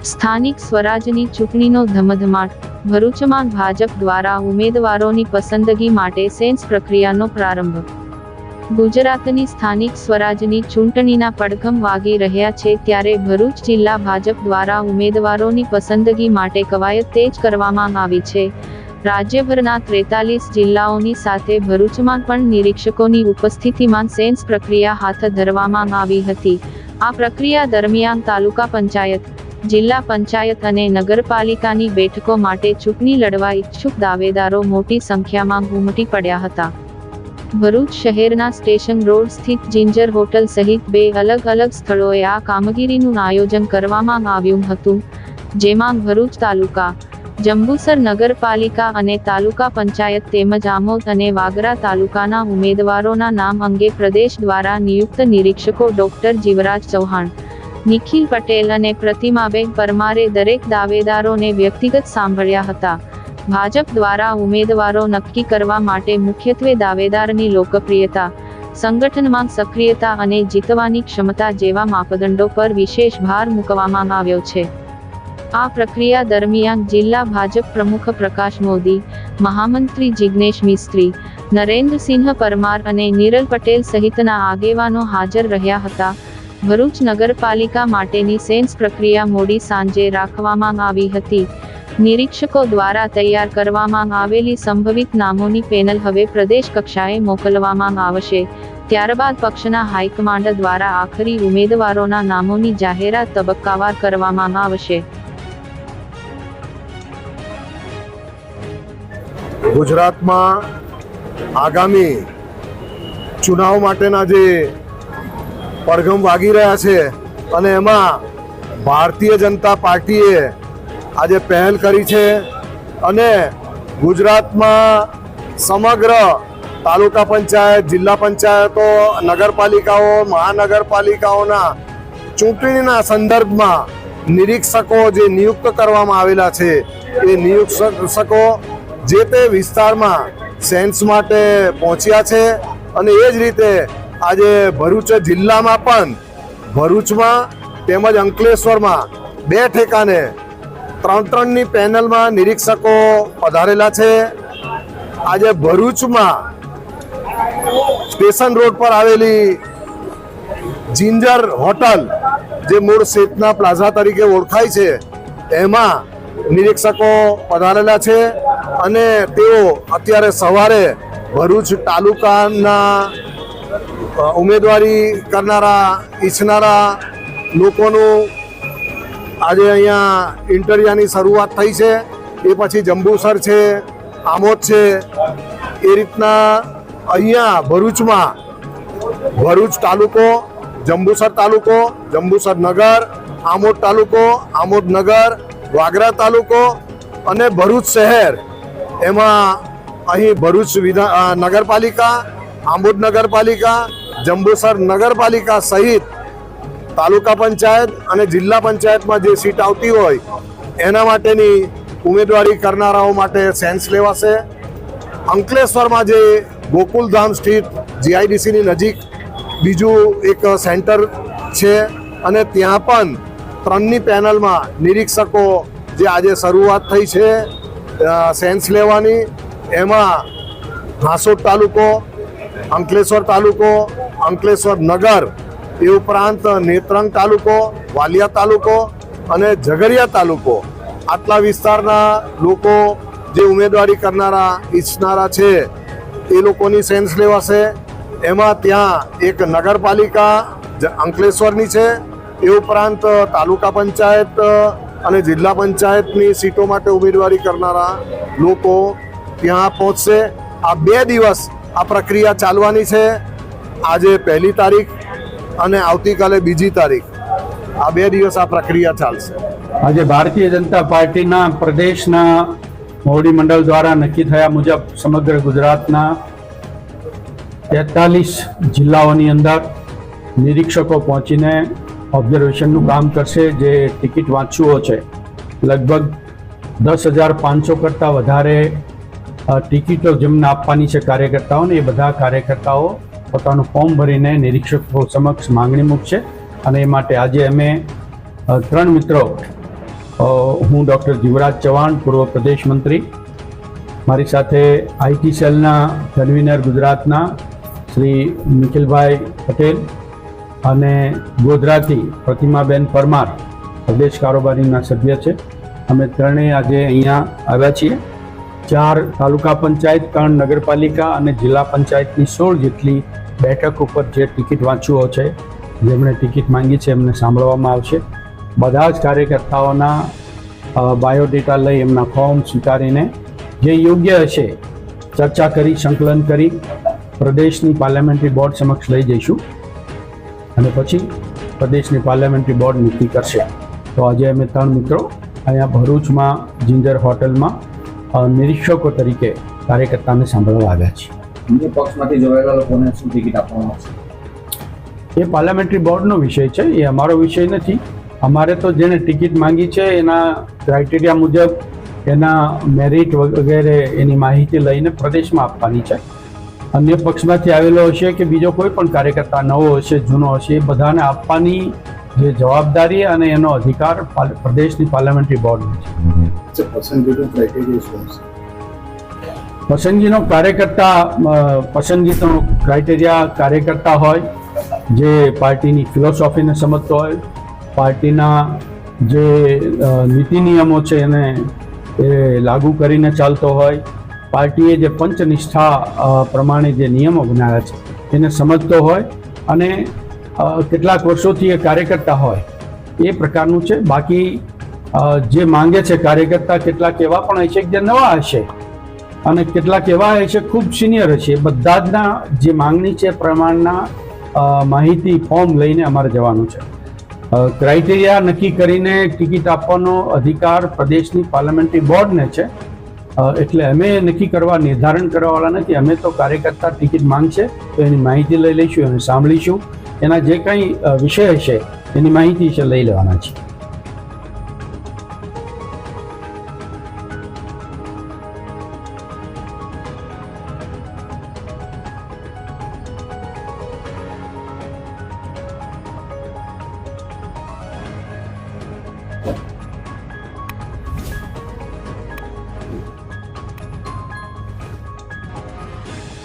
સ્થાનિક સ્વરાજની ચૂંટણીનો ધમધમાટ. ભરૂચમાં ભાજપ દ્વારા ઉમેદવારોની પસંદગી માટે સેન્સ પ્રક્રિયાનો પ્રારંભ. ગુજરાતની સ્થાનિક સ્વરાજની ચૂંટણીના પડઘમ વાગી રહ્યા છે, ત્યારે ભરૂચ જિલ્લા ભાજપ દ્વારા ઉમેદવારોની પસંદગી માટે કવાયત તેજ કરવામાં આવી છે. રાજ્યભરના 43 જિલ્લાઓની સાથે ભરૂચમાં પણ નિરીક્ષકોની ઉપસ્થિતિમાં સેન્સ પ્રક્રિયા હાથ ધરવામાં આવી હતી. આ પ્રક્રિયા દરમિયાન તાલુકા પંચાયત, જિલ્લા પંચાયત અને નગરપાલિકાની બેઠકો માટે ચૂંટણી લડવા ઈચ્છુક દાવેદારો મોટી સંખ્યામાં ઉમટી પડ્યા હતા. ભરૂચ શહેરના સ્ટેશન રોડ સ્થિત જિંજર હોટલ સહિત 2 અલગ-અલગ સ્થળોએ આ કામગીરીનું આયોજન કરવામાં આવ્યું હતું, જેમાં ભરૂચ તાલુકા, જંબુસર નગરપાલિકા અને તાલુકા પંચાયત તેમજ આમોદ અને વાગરા તાલુકાના ઉમેદવારોના નામ અંગે પ્રદેશ દ્વારા નિયુક્ત નિરીક્ષકો ડોક્ટર જીવરાજ ચૌહાણ, નિખિલ પટેલ અને પ્રતિમાબેન પરમારે દરેક દાવેદારોને વ્યક્તિગત સાંભળ્યા હતા. ભાજપ દ્વારા ઉમેદવારો નક્કી કરવા માટે મુખ્યત્વે દાવેદારની લોકપ્રિયતા, સંગઠનમાં સક્રિયતા અને જીતવાની ક્ષમતા જેવા માપદંડો પર વિશેષ ભાર મૂકવામાં આવ્યો છે. આ પ્રક્રિયા દરમિયાન જિલ્લા ભાજપ પ્રમુખ પ્રકાશ મોદી, મહામંત્રી જિગ્નેશ મિસ્ત્રી, નરેન્દ્રસિંહ પરમાર અને નિરલ પટેલ સહિતના આગેવાનો હાજર રહ્યા હતા. ભરૂચ નગરપાલિકા માટેની સેન્સ પ્રક્રિયા મોડી સાંજે રાખવામાં આવી હતી. નિરીક્ષકો દ્વારા તૈયાર કરવામાં આવેલી સંભવિત નામોની પેનલ હવે પ્રદેશ કક્ષાએ મોકલવામાં આવશે. ત્યારબાદ પક્ષના હાઈકમાન્ડ દ્વારા આખરી ઉમેદવારોના નામોની જાહેરાત તબક્કાવાર કરવામાં આવશે. ગુજરાતમાં આગામી ચુનાવ માટેના જે પડઘમ વાગી રહ્યા છે અને એમાં ભારતીય જનતા પાર્ટીએ આજે પહેલ કરી છે અને ગુજરાતમાં સમગ્ર તાલુકા પંચાયત, જિલ્લા પંચાયતો, નગરપાલિકાઓ, મહાનગરપાલિકાઓના ચૂંટણીના સંદર્ભમાં નિરીક્ષકો જે નિયુક્ત કરવામાં આવેલા છે એ નિરીક્ષકો જે તે વિસ્તારમાં સેન્સ માટે પહોંચ્યા છે અને એ જ રીતે આજે ભરૂચ જિલ્લામાં પણ ભરૂચમાં તેમજ અંકલેશ્વરમાં 2 ઠેકાને 3-3ની પેનલમાં નિરીક્ષકો પધારેલા છે. આજે ભરૂચમાં સ્ટેશન રોડ પર આવેલી જિંજર હોટલ, જે મૂળ ચેતના પ્લાઝા તરીકે ઓળખાય છે, એમાં નિરીક્ષકો પધારેલા છે અને તેઓ અત્યારે સવારે ભરૂચ તાલુકાના ઉમેદવારી કરનારા ઈચ્છનારા લોકોનું આજે અહીંયા ઇન્ટરવ્યુની શરૂઆત થઈ છે. એ પછી જંબુસર છે, આમોદ છે, એ રીતના અહીંયા ભરૂચમાં ભરૂચ તાલુકો, જંબુસર તાલુકો, જંબુસર નગર, આમોદ તાલુકો, આમોદ નગર, વાગરા તાલુકો અને ભરૂચ શહેર, એમાં અહીં ભરૂચ નગરપાલિકા, આમોદ નગરપાલિકા, જંબુસર નગરપાલિકા સહિત તાલુકા પંચાયત અને જિલ્લા પંચાયતમાં જે સીટ આવતી હોય એના માટેની ઉમેદવારી કરનારાઓ માટે સેન્સ લેવાશે. અંકલેશ્વરમાં જે ગોકુલધામ સ્થિત જીઆઈડીસીની નજીક બીજું એક સેન્ટર છે અને ત્યાં પણ 3ની પેનલમાં નિરીક્ષકો જે આજે શરૂઆત થઈ છે સેન્સ લેવાની, એમાં હાંસોદ તાલુકો, અંકલેશ્વર તાલુકો, અંકલેશ્વર નગર, એ ઉપરાંત નેત્રંગ તાલુકો, વાલિયા તાલુકો અને ઝઘડિયા તાલુકો, આટલા વિસ્તારના લોકો જે ઉમેદવારી કરનારા ઈચ્છનારા છે એ લોકોની સેન્સ લેવાશે. એમાં ત્યાં એક નગરપાલિકા અંકલેશ્વરની છે, એ ઉપરાંત તાલુકા પંચાયત અને જિલ્લા પંચાયતની સીટો માટે ઉમેદવારી કરનારા લોકો ત્યાં પહોંચશે. આ 2 દિવસ આ પ્રક્રિયા ચાલવાની છે. આજે 1લી તારીખ અને આવતીકાલે 2જી તારીખ, આ 2 દિવસ આ પ્રક્રિયા ચાલશે. આજે ભારતીય જનતા પાર્ટીના પ્રદેશના મોવડી મંડળ દ્વારા નક્કી થયા મુજબ સમગ્ર ગુજરાતના 43 જિલ્લાઓની અંદર નિરીક્ષકો પહોંચીને ઓબ્ઝર્વેશનનું કામ કરશે. જે ટિકિટ વાંચુઓ છે, લગભગ 10,500 કરતાં વધારે ટિકિટો જેમને આપવાની છે કાર્યકર્તાઓને, એ બધા કાર્યકર્તાઓ પોતાનું ફોર્મ ભરીને નિરીક્ષકો સમક્ષ માંગણી મૂકશે અને એ માટે આજે અમે 3 મિત્રો હું ડૉક્ટર જીવરાજ ચૌહાણ, પૂર્વ પ્રદેશ મંત્રી. મારી સાથે આઈટી સેલના કન્વીનર ગુજરાતના શ્રી નિખિલભાઈ પટેલ અને ગોધરાથી પ્રતિમાબેન પરમાર પ્રદેશ કારોબારીના સભ્ય છે. અમે ત્રણેય આજે અહીંયા આવ્યા છીએ. 4 તાલુકા પંચાયત, 3 નગરપાલિકા અને જિલ્લા પંચાયતની 16 જેટલી બેઠક ઉપર જે ટિકિટ વાંચુઓ છે, જેમણે ટિકિટ માંગી છે, એમને સાંભળવામાં આવશે. બધા જ કાર્યકર્તાઓના બાયોડેટા લઈ એમના ફોર્મ સ્વીકારીને જે યોગ્ય હશે ચર્ચા કરી, સંકલન કરી પ્રદેશની પાર્લામેન્ટરી બોર્ડ સમક્ષ લઈ જઈશું અને પછી પ્રદેશની પાર્લામેન્ટરી બોર્ડ નક્કી કરશે. તો આજે અમે 3 મિત્રો અહીંયા ભરૂચમાં જિંજર હોટલમાં નિરીક્ષકો તરીકે કાર્યકર્તાને સાંભળવા આવ્યા છીએ. અન્ય પક્ષમાંથી જોડાયેલા લોકોને શું ટિકિટ આપવામાં આવશે? એ પાર્લામેન્ટરી બોર્ડનો વિષય છે, એ અમારો વિષય નથી. અમારે તો જેણે ટિકિટ માંગી છે એના ક્રાઇટેરિયા મુજબ એના મેરિટ વગેરે એની માહિતી લઈને પ્રદેશમાં આપવાની છે. અન્ય પક્ષમાંથી આવેલો હશે કે બીજો કોઈ પણ કાર્યકર્તા નવો હશે, જૂનો હશે, એ બધાને આપવાની જે જવાબદારી અને એનો અધિકાર પ્રદેશની પાર્લામેન્ટરી બોર્ડનો છે. પસંદગીનો ક્રાઇટેરિયા કાર્યકર્તા હોય જે પાર્ટીની ફિલોસોફીને સમજતો હોય, પાર્ટીના જે નીતિ નિયમો છે એને એ લાગુ કરીને ચાલતો હોય, પાર્ટીએ જે પંચનિષ્ઠા પ્રમાણે જે નિયમો બનાવ્યા છે એને સમજતો હોય અને કેટલાક વર્ષોથી એ કાર્યકર્તા હોય, એ પ્રકારનું છે. બાકી જે માંગે છે કાર્યકર્તા કેટલાક એવા પણ હશે જે નવા હશે અને કેટલાક એવા હશે ખૂબ સિનિયર હશે. બધા જના જે માંગણી છે પ્રમાણના માહિતી ફોર્મ લઈને અમારે જવાનું છે. ક્રાઇટેરિયા નક્કી કરીને ટિકિટ આપવાનો અધિકાર પ્રદેશની પાર્લામેન્ટરી બોર્ડને છે. એટલે અમે નક્કી કરવા, નિર્ધારણ કરવાવાળા નથી. અમે તો કાર્યકર્તા ટિકિટ માંગશે તો એની માહિતી લઈ લઈશું, એને સાંભળીશું, એના જે કંઈ વિષય હશે એની માહિતી છે લઈ લેવાના છે.